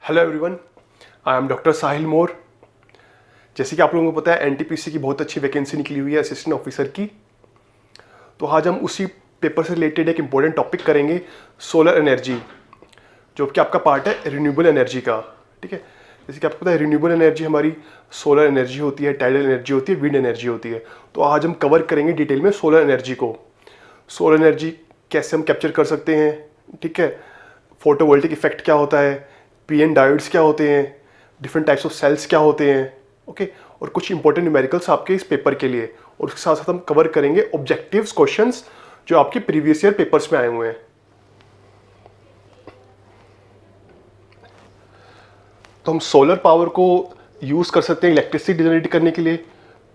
Hello everyone, I am doctor Sahil More. जैसे कि आप लोगों को पता है एनटीपीसी की बहुत अच्छी वैकेंसी निकली हुई है असिस्टेंट ऑफिसर की। तो आज हम उसी पेपर से रिलेटेड एक इम्पोर्टेंट टॉपिक करेंगे, सोलर एनर्जी, जो कि आपका पार्ट है रिन्यूएबल एनर्जी का। ठीक है, जैसे कि आपको पता है रिन्यूएबल एनर्जी हमारी सोलर एनर्जी होती है, टाइडल एनर्जी होती है, विंड एनर्जी होती है। तो आज हम कवर करेंगे डिटेल में सोलर एनर्जी को। सोलर एनर्जी कैसे हम कैप्चर कर सकते हैं, ठीक है, फोटोवोल्टिक इफेक्ट क्या होता है, पीएन डायोड्स क्या होते हैं, डिफरेंट टाइप्स ऑफ सेल्स क्या होते हैं, ओके, और कुछ इंपॉर्टेंट न्यूमेरिकल्स आपके इस पेपर के लिए। और उसके साथ साथ हम कवर करेंगे ऑब्जेक्टिव्स क्वेश्चंस जो आपके प्रीवियस ईयर पेपर्स में आए हुए हैं। तो हम सोलर पावर को यूज़ कर सकते हैं इलेक्ट्रिसिटी जनरेट करने के लिए,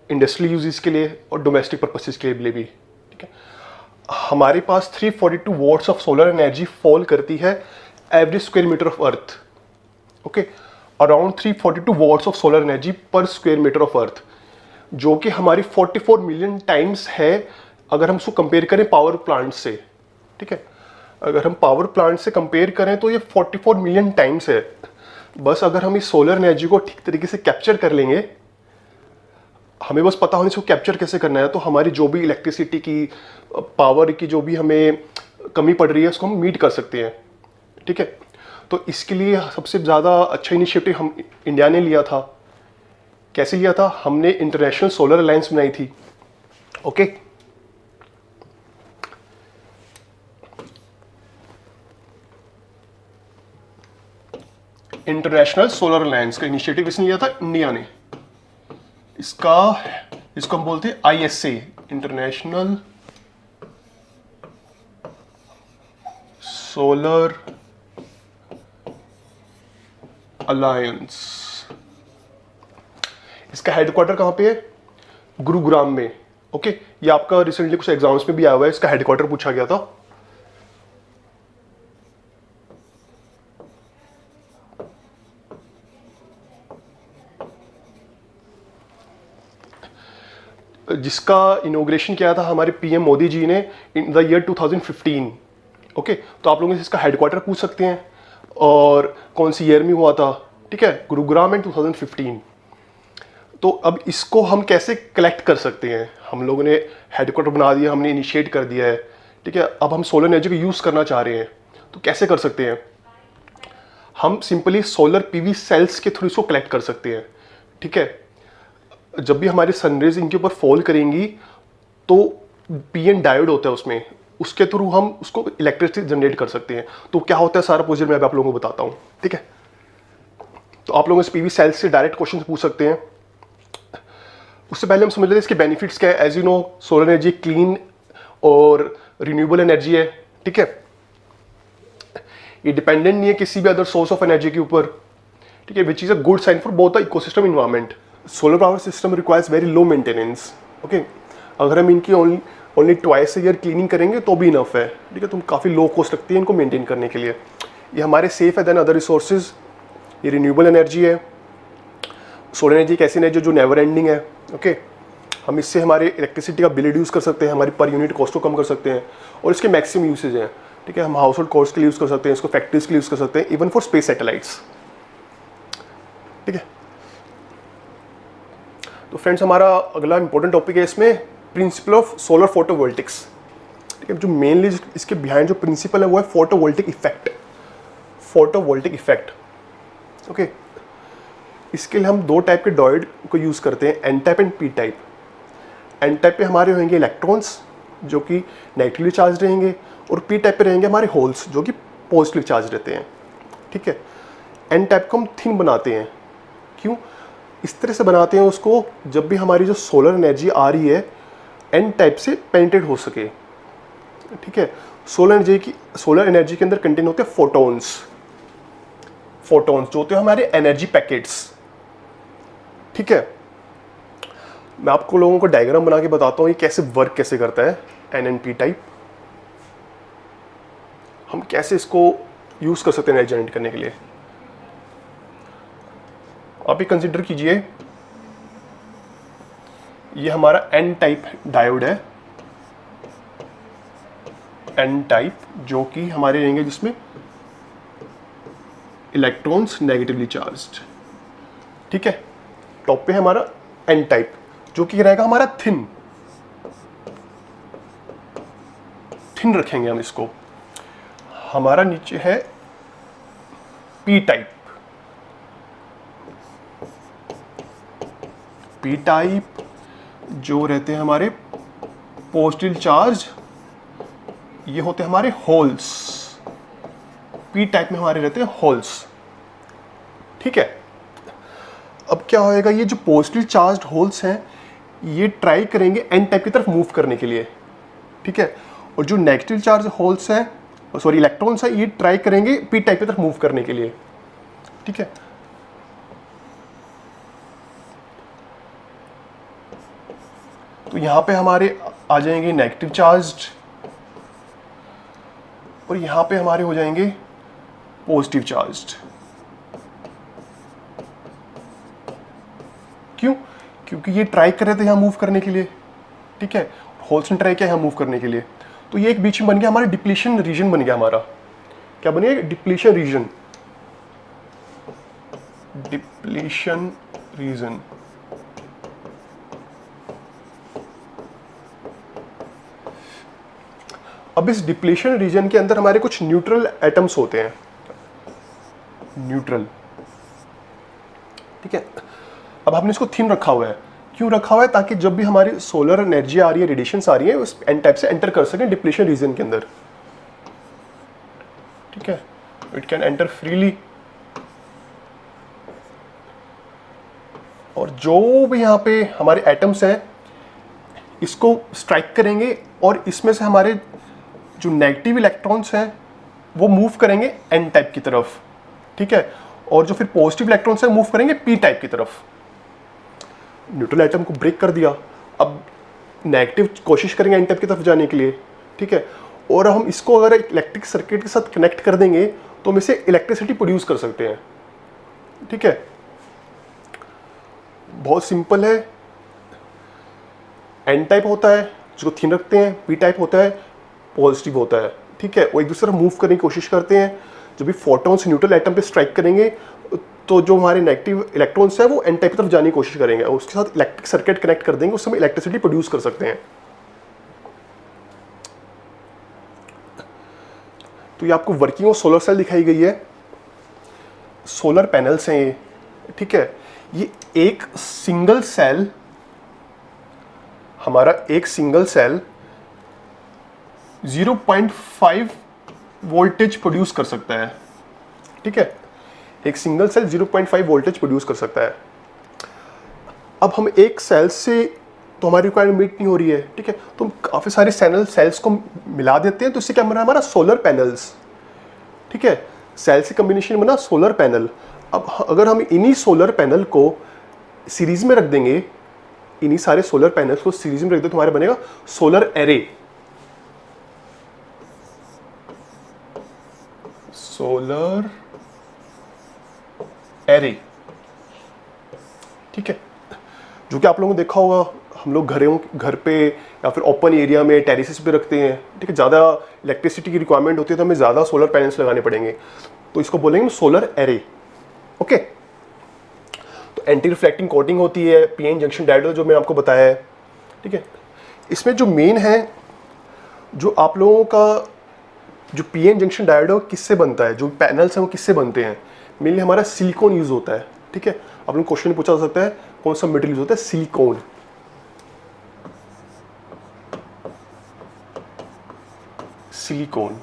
इंडस्ट्रियल यूजेस के लिए और डोमेस्टिक पर्पसेस के लिए भी। ठीक है, हमारे पास 342 watts of solar energy fall करती है every square metre of earth. Okay, around 342 watts of solar energy per square metre of earth, जो कि हमारी 44 मिलियन टाइम्स है अगर हम उसको कंपेयर करें पावर प्लांट से। ठीक है, अगर हम पावर प्लांट से कंपेयर करें तो ये 44 मिलियन टाइम्स है। बस अगर हम इस सोलर एनर्जी को ठीक तरीके से कैप्चर कर लेंगे, हमें बस पता होने से वो कैप्चर कैसे करना है, तो हमारी जो भी इलेक्ट्रिसिटी की, पावर की जो भी हमें कमी पड़ रही है उसको हम मीट कर सकते हैं। ठीक है, तो इसके लिए सबसे ज़्यादा अच्छा इनिशिएटिव हम इंडिया ने लिया था। कैसे लिया था? हमने इंटरनेशनल सोलर अलायंस बनाई थी। ओके, इंटरनेशनल सोलर अलायंस का इनिशिएटिव इसने लिया था, इंडिया ने। इसको हम बोलते हैं आईएसए, इंटरनेशनल सोलर अलायंस। इसका हेडक्वार्टर कहां पे है? गुरुग्राम में। ओके, ये आपका रिसेंटली कुछ एग्जाम्स में भी आया हुआ है, इसका हेडक्वार्टर पूछा गया था। जिसका इनोग्रेशन किया था हमारे पीएम मोदी जी ने इन द ईयर 2015। ओके, तो आप लोग इसका हेडक्वार्टर पूछ सकते हैं और कौन सी ईयर में हुआ था। ठीक है, गुरुग्राम इन 2015। तो अब इसको हम कैसे कलेक्ट कर सकते हैं? हम लोगों ने हेडक्वार्टर बना दिया, हमने इनिशिएट कर दिया है। ठीक है, अब हम सोलर एनर्जी को यूज़ करना चाह रहे हैं, तो कैसे कर सकते हैं? हम सिंपली सोलर पीवी सेल्स के थ्रू इसको कलेक्ट कर सकते हैं। ठीक है, जब भी हमारी सनरेज इनके ऊपर फॉल करेंगी तो पीएन डायोड होता है उसमें, उसके थ्रू हम उसको इलेक्ट्रिसिटी जनरेट कर सकते हैं। तो क्या होता है सारा प्रोसीजर मैं आप लोगों को बताता हूँ। ठीक है, तो आप लोग इस पीवी सेल्स से डायरेक्ट क्वेश्चन पूछ सकते हैं। उससे पहले हम समझ लेते हैं इसके बेनिफिट्स क्या है। As you know, solar energy clean और रिन्यूएबल एनर्जी है। ठीक है, ये डिपेंडेंट नहीं है किसी भी अदर सोर्स ऑफ एनर्जी के ऊपर। ठीक है, which is a good sign for both the ecosystem environment. Solar power system requires very low maintenance. Okay, अगर हम इनकी ओनली ट्वाइस ईयर क्लीनिंग करेंगे तो भी इनफ है। ठीक है, तो काफ़ी लो कॉस्ट लगती है इनको मेंटेन करने के लिए। ये हमारे सेफ है देन अदर रिसोर्सेज। ये रिन्यूएबल एनर्जी है। सोलर एनर्जी एक ऐसी एनर्जी जो नेवर एंडिंग है। ओके, हम इससे हमारे इलेक्ट्रिसिटी का बिल रिड्यूस कर सकते हैं, हमारी पर यूनिट कॉस्ट को कम कर सकते हैं, और इसके मैक्सिमम यूसेज हैं। ठीक है, हम हाउस होल्ड कॉस्ट के लिए यूज़ कर सकते हैं, इसको फैक्ट्रीज के लिए यूज़ कर सकते हैं, इवन फॉर स्पेस सैटेलाइट्स। ठीक है, तो फ्रेंड्स हमारा अगला इंपॉर्टेंट टॉपिक है इसमें प्रिंसिपल ऑफ सोलर फोटोवोल्टिक्स। ठीक है, जो मेनली इसके बिहाइंड जो प्रिंसिपल है वो है photovoltaic effect. Photovoltaic effect, okay, इसके लिए हम दो टाइप के डायोड को यूज़ करते हैं, N type and P type. N type पे हमारे होंगे इलेक्ट्रॉन्स जो कि नेगेटिवली चार्ज रहेंगे, और पी टाइप पे रहेंगे हमारे होल्स जो कि पॉजिटिवली चार्ज रहते हैं। ठीक है, एन टाइप को हम थिन बनाते हैं। क्यों इस तरह से बनाते हैं उसको? जब भी हमारी जो सोलर एनर्जी आ रही है एन टाइप से पेनिट्रेट हो सके। ठीक है, सोलर एनर्जी के अंदर कंटेन होते हैं फोटॉन्स। फोटॉन्स जो होते हैं हमारे एनर्जी पैकेट्स। ठीक है, मैं आपको लोगों को डायग्राम बना के बताता हूँ ये कैसे वर्क कैसे करता है एन एंड पी टाइप। हम कैसे इसको यूज कर सकते हैं एनर्जी जनरेट करने के लिए। आप ये कंसिडर कीजिए, ये हमारा एन टाइप डायोड है, एन टाइप, जो कि हमारे रहेंगे जिसमें इलेक्ट्रॉन्स नेगेटिवली चार्ज्ड। ठीक है, टॉप पे है हमारा एन टाइप, जो कि रहेगा हमारा थिन रखेंगे हम इसको। हमारा नीचे है पी टाइप। पी टाइप जो रहते हैं हमारे पॉजिटिव चार्ज, ये होते हैं हमारे होल्स। पी टाइप में हमारे रहते हैं होल्स। ठीक है, अब क्या होएगा, ये जो पॉजिटिव चार्ज होल्स हैं ये ट्राई करेंगे एन टाइप की तरफ मूव करने के लिए। ठीक है, और जो नेगेटिव चार्ज होल्स हैं, सॉरी इलेक्ट्रॉन्स हैं, ये ट्राई करेंगे पी टाइप की तरफ मूव करने के लिए। ठीक है, तो यहां पे हमारे आ जाएंगे नेगेटिव चार्ज्ड और यहां पे हमारे हो जाएंगे पॉजिटिव चार्ज्ड। क्यों? क्योंकि ये ट्राई कर रहे थे यहां मूव करने के लिए। ठीक है, होल्स ने ट्राई किया यहां मूव करने के लिए, तो ये एक बीच में बन गया हमारा डिप्लीशन रीजन बन गया हमारा। क्या बन गया? Depletion region. Depletion region. अब इस डिप्लीशन रीजन के अंदर हमारे कुछ न्यूट्रल एटम्स होते हैं, न्यूट्रल। ठीक है, अब हमने इसको थिन रखा हुआ है। क्यों रखा हुआ है? ताकि जब भी हमारी सोलर एनर्जी आ रही है, रेडिएशंस आ रही है, उस एन टाइप से एंटर कर सकें डिप्लीशन रीजन के अंदर। ठीक है, इट कैन एंटर फ्रीली। और जो भी यहाँ पे हमारे एटम्स हैं इसको स्ट्राइक करेंगे और इसमें से हमारे जो नेगेटिव इलेक्ट्रॉन्स हैं वो मूव करेंगे एन टाइप की तरफ। ठीक है, और जो फिर पॉजिटिव इलेक्ट्रॉन्स हैं मूव करेंगे पी टाइप की तरफ। न्यूट्रल एटम को ब्रेक कर दिया, अब नेगेटिव कोशिश करेंगे एन टाइप की तरफ जाने के लिए। ठीक है, और हम इसको अगर इलेक्ट्रिक सर्किट के साथ कनेक्ट कर देंगे तो हम इसे इलेक्ट्रिसिटी प्रोड्यूस कर सकते हैं। ठीक है, बहुत सिंपल है। एन टाइप होता है जिसको थिन रखते हैं, पी टाइप होता है पॉजिटिव होता है। ठीक है, वो एक दूसरे मूव करने की कोशिश करते हैं। जब भी फोटॉन्स न्यूट्रल एटम पे स्ट्राइक करेंगे तो जो हमारे नेगेटिव इलेक्ट्रॉन्स है वो एन टाइप की तरफ जाने की कोशिश करेंगे और उसके साथ इलेक्ट्रिक सर्किट कनेक्ट कर देंगे, उस समय इलेक्ट्रिसिटी प्रोड्यूस कर सकते हैं। तो ये आपको वर्किंग ऑफ सोलर सेल दिखाई गई है। सोलर पैनल्स हैं ये। ठीक है, ये एक सिंगल सेल, हमारा एक सिंगल सेल 0.5 वोल्टेज प्रोड्यूस कर सकता है। ठीक है, एक सिंगल सेल 0.5 वोल्टेज प्रोड्यूस कर सकता है। अब हम एक सेल से तो हमारी रिक्वायरमेंट मीट नहीं हो रही है। ठीक है, तो हम काफ़ी सारे सेल्स को मिला देते हैं, तो इससे क्या बना हमारा सोलर पैनल्स। ठीक है, सेल से कम्बिनेशन बना सोलर पैनल। अब अगर हम इन्हीं सोलर पैनल को सीरीज में रख देंगे, इन्हीं सारे सोलर पैनल्स को सीरीज में रख दें तो हमारे बनेगा सोलर एरे। Solar array. ठीक है, जो कि आप लोगों ने देखा होगा, हम लोग घर पे या फिर ओपन एरिया में टेरेसेस पे रखते हैं। ठीक है, ज़्यादा इलेक्ट्रिसिटी की रिक्वायरमेंट होती है तो हमें ज़्यादा सोलर पैनल्स लगाने पड़ेंगे, तो इसको बोलेंगे सोलर एरे। ओके, तो एंटी रिफ्लेक्टिंग कोटिंग होती है, पीएन जंक्शन डायोड जो मैंने आपको बताया है। ठीक है, इसमें जो मेन है, जो आप लोगों का जो पीएन जंक्शन डायोड किससे बनता है, जो पैनल्स हैं वो किससे बनते हैं, मेनली हमारा सिलिकॉन यूज होता है। ठीक है, आप लोग क्वेश्चन पूछा जा सकता है कौन सा मेटेरियल यूज होता है, silicon. Silicon.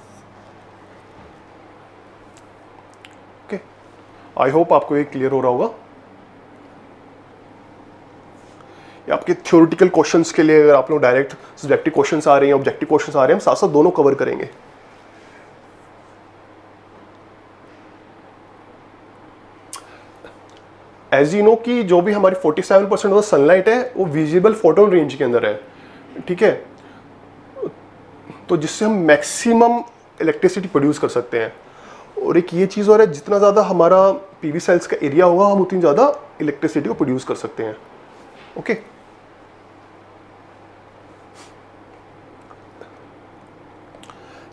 Okay, I hope आपको ये क्लियर हो रहा होगा। ये आपके थ्योरेटिकल क्वेश्चंस के लिए, अगर आप लोग डायरेक्ट सब्जेक्टिव क्वेश्चंस आ रहे हैं, ऑब्जेक्टिव क्वेश्चंस आ रहे हैं, हम साथ साथ दोनों कवर करेंगे। एज यू नो कि जो भी हमारी 47% ऑफ सनलाइट है वो विजिबल फोटोन रेंज के अंदर है। ठीक है, तो जिससे हम मैक्सिमम इलेक्ट्रिसिटी प्रोड्यूस कर सकते हैं। और एक ये चीज़ और है, जितना ज़्यादा हमारा पीवी सेल्स का एरिया होगा हम उतनी ज़्यादा इलेक्ट्रिसिटी को प्रोड्यूस कर सकते हैं। ओके,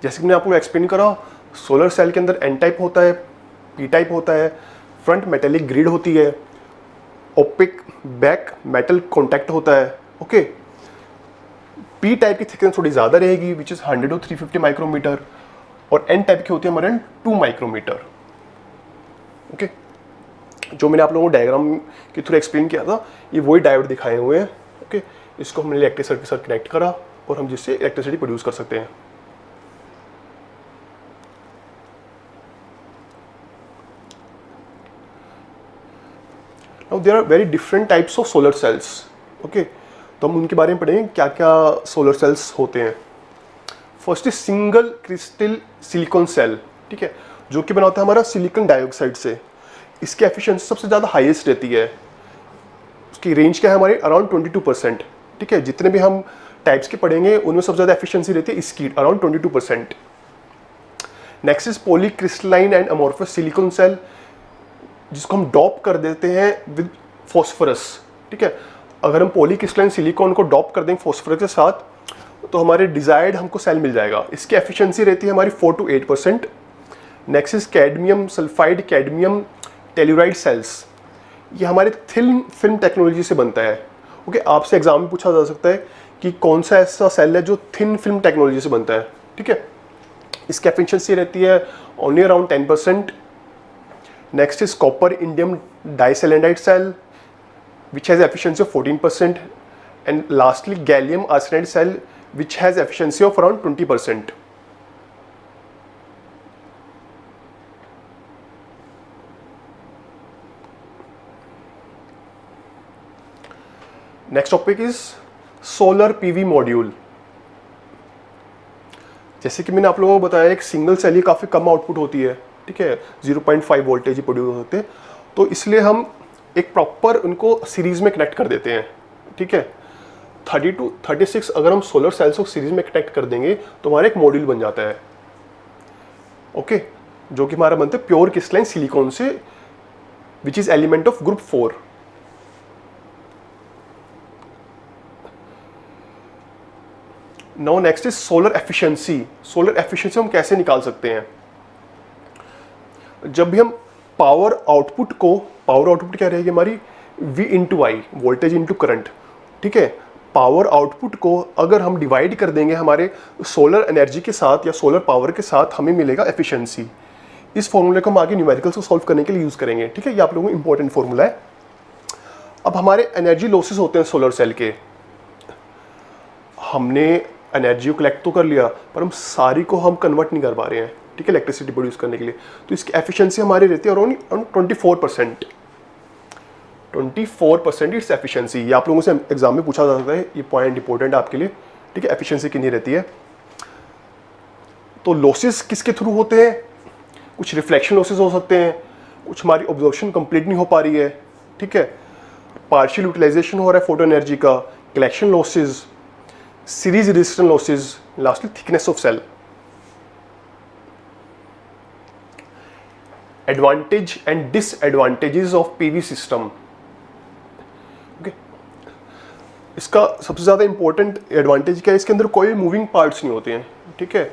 जैसे कि मैंने आपको एक्सप्लेन करा, सोलर सेल के अंदर एन टाइप होता है, पी टाइप होता है, फ्रंट मेटेलिक ग्रिड होती है, ओपिक बैक मेटल कॉन्टैक्ट होता है। ओके, पी टाइप की थिकनेस थोड़ी ज़्यादा रहेगी विच इज़ 100 to 350 माइक्रोमीटर, और एन टाइप की होती है हमारे 2 माइक्रोमीटर। ओके, जो मैंने आप लोगों को डायग्राम के थ्रू एक्सप्लेन किया था, ये वही डायोड दिखाए हुए हैं। ओके, इसको हमने इलेक्ट्रिक सर्किट के साथ कनेक्ट करा और हम जिससे इलेक्ट्रिसिटी प्रोड्यूस कर सकते हैं। Now there are very different types of solar cells. Okay, तो हम उनके बारे में पढ़ेंगे क्या क्या सोलर सेल्स होते हैं। First is single crystal silicon cell, ठीक है, जो कि बनाता है हमारा सिलिकॉन डाइऑक्साइड से। इसकी एफिशिएंसी सबसे ज़्यादा हाईएस्ट रहती है। उसकी रेंज क्या है हमारी, अराउंड 22%। ठीक है, जितने भी हम टाइप्स के पढ़ेंगे उनमें सबसे ज़्यादा एफिशिएंसी रहती है इसकी, around 22%। Next is polycrystalline and amorphous silicon cell, जिसको हम डॉप कर देते हैं विद फॉस्फोरस। ठीक है, अगर हम पॉलीक्रिस्टलाइन सिलिकॉन को डॉप कर देंगे फॉस्फोरस के साथ तो हमारे डिजायर्ड हमको सेल मिल जाएगा। इसकी एफिशिएंसी रहती है हमारी 4 to 8%। Next is cadmium sulphide cadmium telluride cells, ये हमारे थिन फिल्म टेक्नोलॉजी से बनता है। ओके, आपसे एग्जाम में पूछा जा सकता है कि कौन सा ऐसा सेल है जो थिन फिल्म टेक्नोलॉजी से बनता है। ठीक है, इसकी एफिशिएंसी रहती है only around 10%। Next is copper indium diselenide cell which has efficiency of 14%। And lastly gallium arsenide cell which has efficiency of around 20%। Next topic is solar PV module. जैसे कि मैंने आप लोगों को बताया, एक सिंगल सेल ही काफ़ी कम आउटपुट होती है। ठीक है, 0.5 वोल्टेज ही प्रोड्यूस होते हैं, तो इसलिए हम एक प्रॉपर उनको सीरीज में कनेक्ट कर देते हैं। ठीक है, 30 to 36 अगर हम सोलर सेल्स को सीरीज में कनेक्ट कर देंगे तो हमारा एक मॉड्यूल बन जाता है। ओके, जो कि हमारा बनता है प्योर क्रिस्टलाइन सिलिकॉन से which is element of group 4। Now next is solar efficiency. Solar efficiency हम कैसे निकाल सकते हैं? जब भी हम पावर आउटपुट क्या रहेगी हमारी, V इंटू आई, वोल्टेज इंटू करंट। ठीक है, पावर आउटपुट को अगर हम डिवाइड कर देंगे हमारे सोलर एनर्जी के साथ या सोलर पावर के साथ, हमें मिलेगा एफिशिएंसी। इस फॉर्मूले को हम आगे न्यूमेरिकल्स को सॉल्व करने के लिए यूज करेंगे। ठीक है, ये आप लोगों को इंपॉर्टेंट फॉर्मूला है। अब हमारे एनर्जी लॉसेस होते हैं सोलर सेल के। हमने एनर्जी को कलेक्ट तो कर लिया, पर हम सारी को हम कन्वर्ट नहीं कर पा रहे हैं। ठीक है, इलेक्ट्रिसिटी प्रोड्यूस करने के लिए, तो इसकी एफिशिएंसी हमारी रहती है अराउंड 24%। 24% its efficiency. ये आप लोगों से एग्जाम में पूछा जा सकता है, ये पॉइंट इंपॉर्टेंट है आपके लिए। ठीक है, एफिशिएंसी कितनी रहती है? तो लॉसेस किसके थ्रू होते हैं? कुछ रिफ्लेक्शन लॉसेस हो सकते हैं, कुछ हमारी ऑब्जर्वेशन कंप्लीट नहीं हो पा रही है। ठीक है, पार्शियल यूटिलाइजेशन हो रहा है फोटो एनर्जी का, collection losses, series resistance losses, lastly thickness of cell. Advantage and disadvantages of PV system. Okay, इसका सबसे ज़्यादा इंपॉर्टेंट एडवांटेज क्या है? इसके अंदर कोई मूविंग पार्ट्स नहीं होते हैं। ठीक है,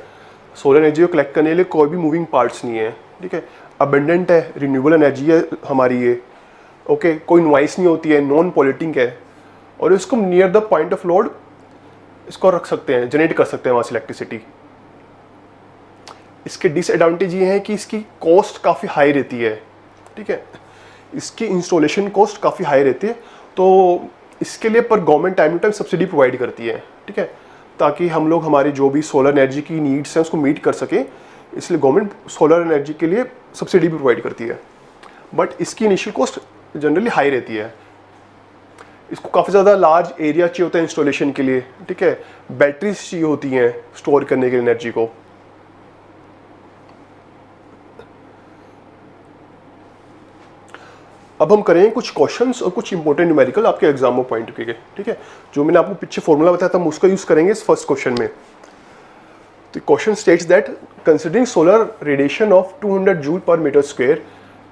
सोलर एनर्जी को कलेक्ट करने के लिए कोई भी मूविंग पार्ट्स नहीं है। ठीक है, अबेंडेंट है, रिन्यूएबल एनर्जी है हमारी ये। ओके, कोई नॉइस नहीं होती है, नॉन पॉल्यूटिंग है, और इसको near the point of load इसको रख सकते हैं, जनरेट कर सकते हैं वहाँ से इलेक्ट्रिसिटी। इसके डिसएडवांटेज ये है कि इसकी कॉस्ट काफ़ी हाई रहती है। ठीक है, इसकी इंस्टॉलेशन कॉस्ट काफ़ी हाई रहती है, तो इसके लिए पर government time to time subsidy provide करती है। ठीक है, ताकि हम लोग हमारी जो भी सोलर एनर्जी की नीड्स हैं उसको मीट कर सकें, इसलिए गवर्नमेंट सोलर एनर्जी के लिए सब्सिडी भी प्रोवाइड करती है। बट इसकी इनिशियल कॉस्ट जनरली हाई रहती है। इसको काफ़ी ज़्यादा लार्ज एरिया चाहिए होता है इंस्टॉलेशन के लिए। ठीक है, बैटरीज चाहिए होती हैं स्टोर करने के लिए एनर्जी को। अब हम करेंगे कुछ क्वेश्चंस और कुछ इंपॉर्टेंट न्यूमेरिकल आपके एग्जाम में पॉइंट के। ठीक है, जो मैंने आपको पीछे फॉर्मूला बताया था हम उसका यूज करेंगे इस फर्स्ट क्वेश्चन में। तो question states that considering solar radiation of 200 joule per metre square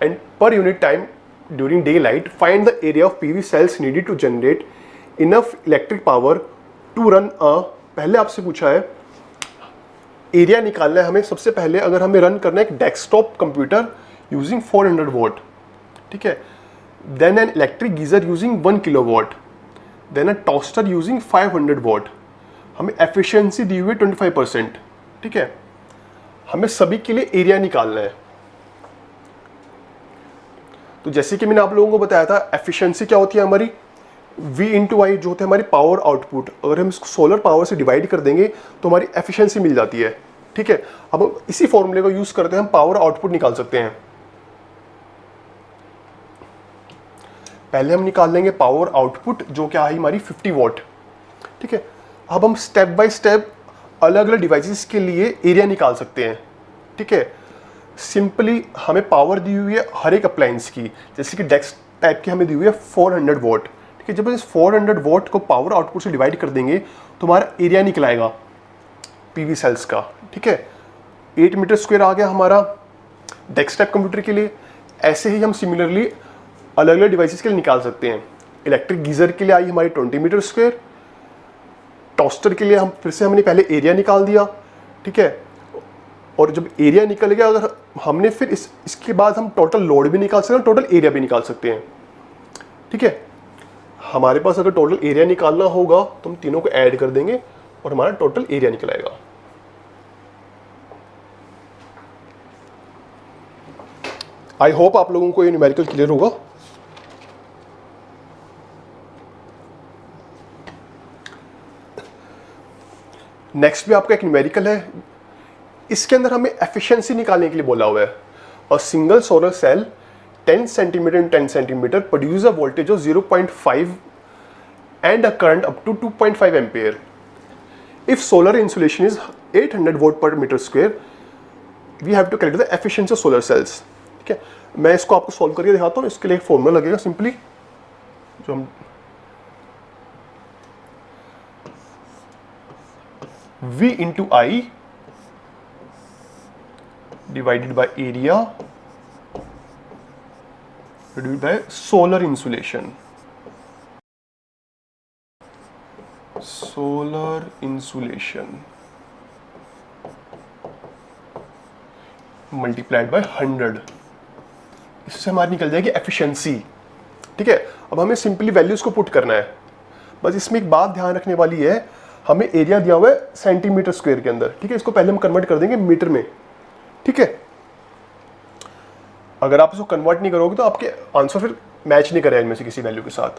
and per unit time during daylight, find the area of PV cells needed to generate enough electric power to run a. पहले आपसे पूछा है area निकालना है हमें। सबसे पहले अगर हमें रन करना है एक डेस्कटॉप कंप्यूटर यूजिंग 400 वॉट, ठीक है। Then an electric geyser using 1 kilowatt, then a toaster using 500 watt. हमें एफिशिएंसी दी हुई है 25%, ठीक है। हमें सभी के लिए एरिया निकालना है। तो जैसे कि मैंने आप लोगों को बताया था, एफिशिएंसी क्या होती है हमारी, V इंटू आई, जो होता है हमारी पावर आउटपुट। अगर हम इसको सोलर पावर से डिवाइड कर देंगे तो हमारी एफिशिएंसी मिल जाती है, ठीक है। अब हम इसी फॉर्मूले को यूज करते हैं, हम पावर आउटपुट निकाल सकते हैं। पहले हम निकाल लेंगे पावर आउटपुट, जो क्या है हमारी 50 वॉट, ठीक है। अब हम स्टेप बाय स्टेप अलग अलग डिवाइसेस के लिए एरिया निकाल सकते हैं, ठीक है। सिंपली हमें पावर दी हुई है हर एक अप्लायंस की, जैसे कि डेस्क टाइप की हमें दी हुई है 400 वॉट, ठीक है। जब इस 400 वॉट को पावर आउटपुट से डिवाइड कर देंगे तो हमारा एरिया निकल आएगा पीवी सेल्स का, ठीक है। 8 मीटर स्क्वायर आ गया हमारा डेस्कटॉप कंप्यूटर के लिए। ऐसे ही हम सिमिलरली अलग अलग डिवाइसेस के लिए निकाल सकते हैं। इलेक्ट्रिक गीजर के लिए आई हमारी 20 मीटर स्क्वायर। टोस्टर के लिए हम फिर से हमने पहले एरिया निकाल दिया, ठीक है। और जब एरिया निकल गया, अगर हमने फिर इसके बाद हम टोटल लोड भी निकाल सकते हैं, टोटल एरिया भी निकाल सकते हैं, ठीक है। हमारे पास अगर टोटल एरिया निकालना होगा तो हम तीनों को ऐड कर देंगे और हमारा टोटल एरिया निकल आएगा। आई होप आप लोगों को ये न्यूमेरिकल क्लियर होगा। नेक्स्ट भी आपका एक न्यूमेरिकल है। इसके अंदर हमें एफिशिएंसी निकालने के लिए बोला हुआ है। और single solar cell 10 centimetre in 10 centimetre produce a voltage of 0.5 and a current up to 2.5 ampere. If solar insulation is 800 watt per metre square, we have to calculate the efficiency of solar cells, ठीक है। मैं इसको आपको solve करके दिखाता हूँ। इसके लिए एक फॉर्मूला लगेगा सिंपली, जो हम V into I divided by area divided by solar insulation. Solar insulation multiplied by 100। इससे हमारी निकल जाएगी एफिशिएंसी, ठीक है। अब हमें सिंपली वैल्यूज को पुट करना है। बस इसमें एक बात ध्यान रखने वाली है, हमें एरिया दिया हुआ है सेंटीमीटर स्क्वायर के अंदर, ठीक है। इसको पहले हम कन्वर्ट कर देंगे मीटर में, ठीक है। अगर आप इसको कन्वर्ट नहीं करोगे तो आपके आंसर फिर मैच नहीं करेगा इनमें से किसी वैल्यू के साथ।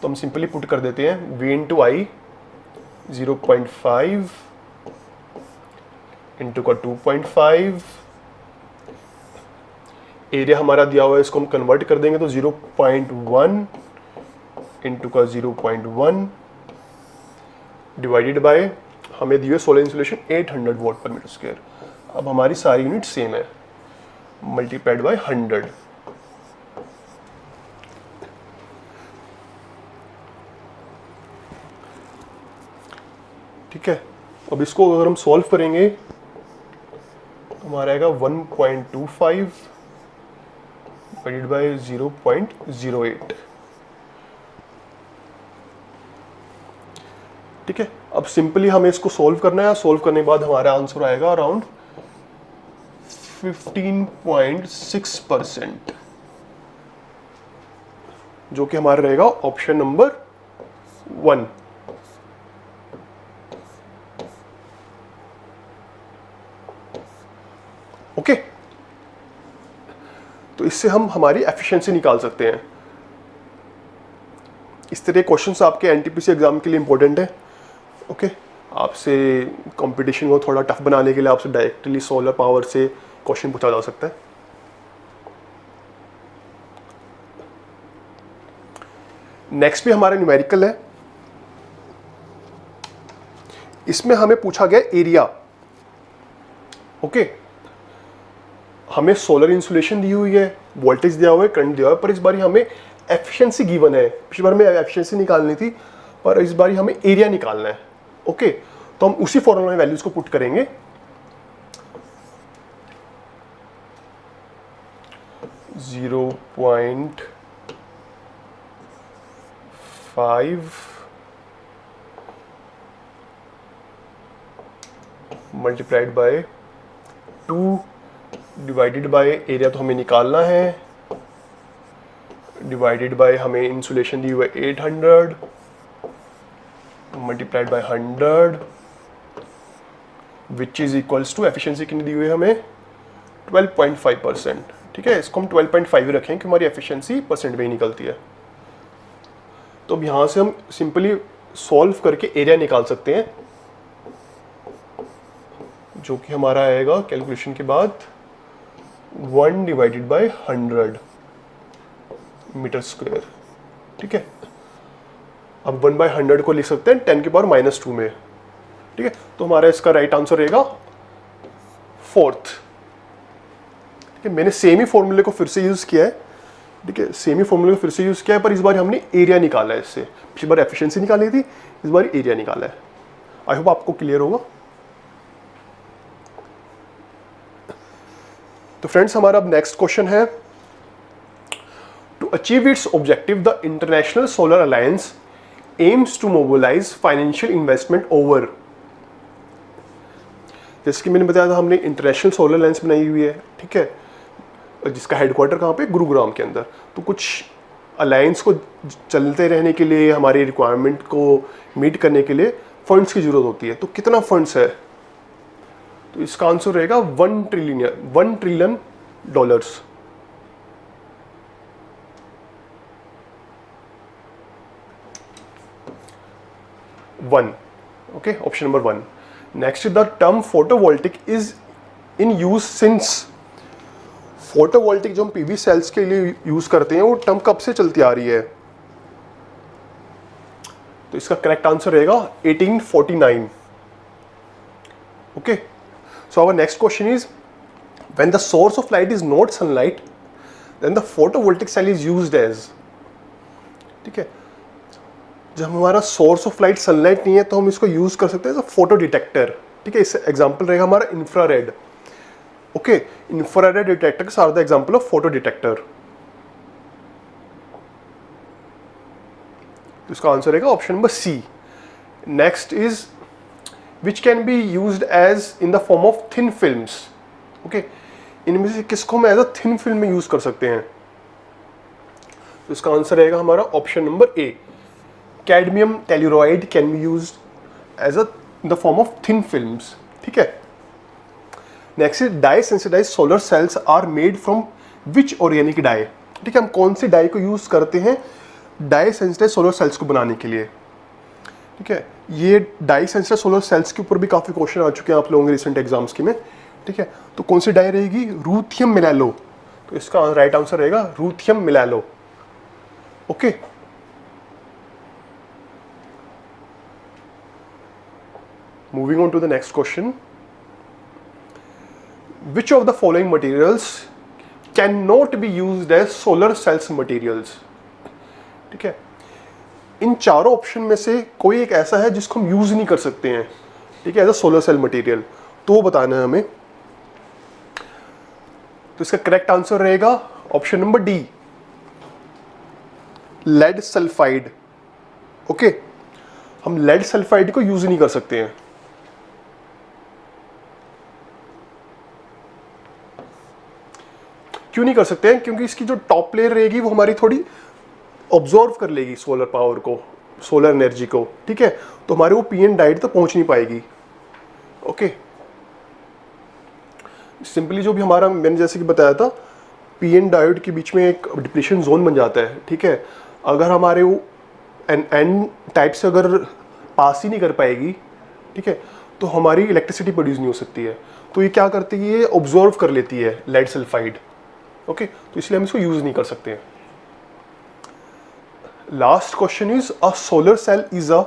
तो हम सिंपली पुट कर देते हैं V इंटू आई 0.5 इंटू का 2.5। एरिया हमारा दिया हुआ है, इसको हम कन्वर्ट कर देंगे तो 0.1 इंटू का 0.1 डिवाइडेड बाय हमें दिए सोलर इंसुलेशन 800 वॉट पर मीटर स्क्वायर। अब हमारी सारी यूनिट सेम है, मल्टीप्लाइड बाय 100। ठीक है। अब इसको अगर हम सॉल्व करेंगे तो हमारा आएगा 1.25 डिवाइडेड बाय 0.08, ठीक है। अब सिंपली हमें इसको सॉल्व करना है। सॉल्व करने के बाद हमारा आंसर आएगा अराउंड 15.6%, जो कि हमारा रहेगा ऑप्शन नंबर 1। ओके, तो इससे हम हमारी एफिशिएंसी निकाल सकते हैं। इस तरह क्वेश्चंस आपके एनटीपीसी एग्जाम के लिए इंपॉर्टेंट है। ओके, आपसे कंपटीशन को थोड़ा टफ बनाने के लिए आपसे डायरेक्टली सोलर पावर से क्वेश्चन पूछा जा सकता है। नेक्स्ट भी हमारा न्यूमेरिकल है। इसमें हमें पूछा गया एरिया। ओके, हमें सोलर इंसुलेशन दी हुई है, वोल्टेज दिया हुआ है, करंट दिया हुआ है, पर इस बार हमें एफिशिएंसी गिवन है। पिछली बार में एफिशिएंसी निकालनी थी, पर इस बार हमें एरिया निकालना है। ओके, तो हम उसी फॉर्मूला में वैल्यूज को पुट करेंगे। Zero point 5 multiplied by 2 divided by area तो हमें निकालना है, डिवाइडेड बाय हमें इंसुलेशन दी हुई है 800 multiplied by 100 which is equals to efficiency कितनी दी हुई है हमें 12.5%। ठीक है, इसको हम 12.5 ही रखें क्योंकि हमारी एफिशिएंसी परसेंट में ही निकलती है। तो अब यहाँ से हम सिंपली सॉल्व करके एरिया निकाल सकते हैं, जो कि हमारा आएगा कैलकुलेशन के बाद 1 डिवाइडेड बाय 100 मीटर स्क्वायर। ठीक है, अब 1 बाय 100 को लिख सकते हैं 10 की पावर -2 में। ठीक है, तो हमारा इसका राइट आंसर रहेगा 4th। ठीक है, मैंने सेम ही फॉर्मूले को फिर से यूज किया है। ठीक है, सेम ही फॉर्मूले को फिर से यूज किया है, पर इस बार हमने एरिया निकाला है इससे। पिछली बार एफिशिएंसी निकाली थी, इस बार एरिया निकाला है। आई होप आपको क्लियर होगा। तो फ्रेंड्स, हमारा अब नेक्स्ट क्वेश्चन है, to achieve its objective the international solar alliance aims to mobilise financial investment over. जैसे कि मैंने बताया था, हमने इंटरनेशनल सोलर अलायंस बनाई हुई है। ठीक है, जिसका हेडक्वार्टर कहाँ पे, गुरुग्राम के अंदर। तो कुछ अलायंस को चलते रहने के लिए, हमारी रिक्वायरमेंट को मीट करने के लिए फंड्स की जरूरत होती है। तो कितना फंड्स है, तो इसका आंसर रहेगा 1 trillion dollars. Okay, option number 1। Next, the term photovoltaic is in use since. Photovoltaic जो हम पीवी सेल्स के लिए यूज करते हैं, वो टर्म कब से चलती आ रही है, तो इसका करेक्ट आंसर रहेगा 1849। Okay, so our next question is, when the source of light is not sunlight, then the photovoltaic cell is used as। ठीक है, जब हमारा सोर्स ऑफ लाइट सनलाइट नहीं है तो हम इसको यूज कर सकते हैं फोटो डिटेक्टर। ठीक है, इससे एग्जांपल रहेगा हमारा infrared. Okay, infrared detectors are the example of photo detector. इसका आंसर रहेगा option number C. Next is which can be used as in the form of thin films। okay, इनमें से किसको हम एज अ थिन फिल्म में use कर सकते हैं, तो इसका आंसर रहेगा हमारा option number A. Cadmium telluride can be used as a in the form of thin films. ठीक है, next is dye sensitize solar cells are made from which organic dye. ठीक है, हम कौन से डाई को यूज करते हैं डाई सेंसिटाइज सोलर सेल्स को बनाने के लिए। ठीक है, ये डाई सेंसिटाइज सोलर सेल्स के ऊपर भी काफ़ी क्वेश्चन आ चुके हैं आप लोगों के रिसेंट एग्जाम्स की में। ठीक है, तो कौन सी डाई रहेगी, रूथियम मिलालो। तो इसका राइट आंसर रहेगा रूथियम मिलालो। Okay, moving on to the next question, which of the following materials can not be used as solar cells materials. ठीक है, इन चारों ऑप्शन में से कोई एक ऐसा है जिसको हम यूज नहीं कर सकते हैं। ठीक है, as a solar cell material, तो वो बताना है हमें। तो इसका करेक्ट आंसर रहेगा option number D, lead sulphide. Okay, हम लेड सल्फाइड को यूज नहीं कर सकते हैं। क्यों नहीं कर सकते हैं, क्योंकि इसकी जो टॉप लेयर रहेगी वो हमारी थोड़ी ऑब्जॉर्व कर लेगी सोलर पावर को, सोलर एनर्जी को। ठीक है, तो हमारे वो पीएन डायोड तक पहुंच नहीं पाएगी। ओके, सिंपली जो भी हमारा मैंने जैसे कि बताया था, पीएन डायोड के बीच में एक डिप्लीशन जोन बन जाता है। ठीक है, अगर हमारे वो एन टाइप से अगर पास ही नहीं कर पाएगी, ठीक है, तो हमारी इलेक्ट्रिसिटी प्रोड्यूस नहीं हो सकती है। तो ये क्या करती है, ये ऑब्जॉर्व कर लेती है लेड सल्फाइड। ओके, तो इसलिए हम इसको यूज नहीं कर सकते हैं। Last question is, a solar cell is a.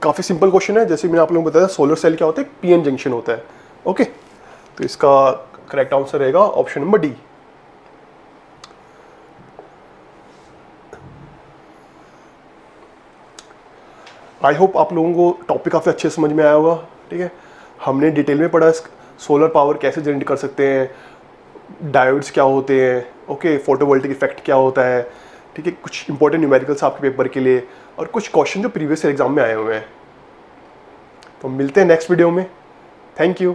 काफी सिंपल क्वेश्चन है, जैसे मैंने आप लोगों को बताया सोलर सेल क्या होता है, पीएन जंक्शन होता है। ओके, तो इसका करेक्ट आंसर रहेगा option number D. I hope आप लोगों को टॉपिक काफ़ी अच्छे समझ में आया होगा। ठीक है, हमने डिटेल में पढ़ा सोलर पावर कैसे जनरेट कर सकते हैं, डायोड्स क्या होते हैं, ओके, फोटोवोल्टिक इफेक्ट क्या होता है। ठीक है, कुछ इंपॉर्टेंट न्यूमेरिकल्स आपके पेपर के लिए और कुछ क्वेश्चन जो प्रीवियस एग्जाम में आए हुए हैं। तो मिलते हैं नेक्स्ट वीडियो में। Thank you.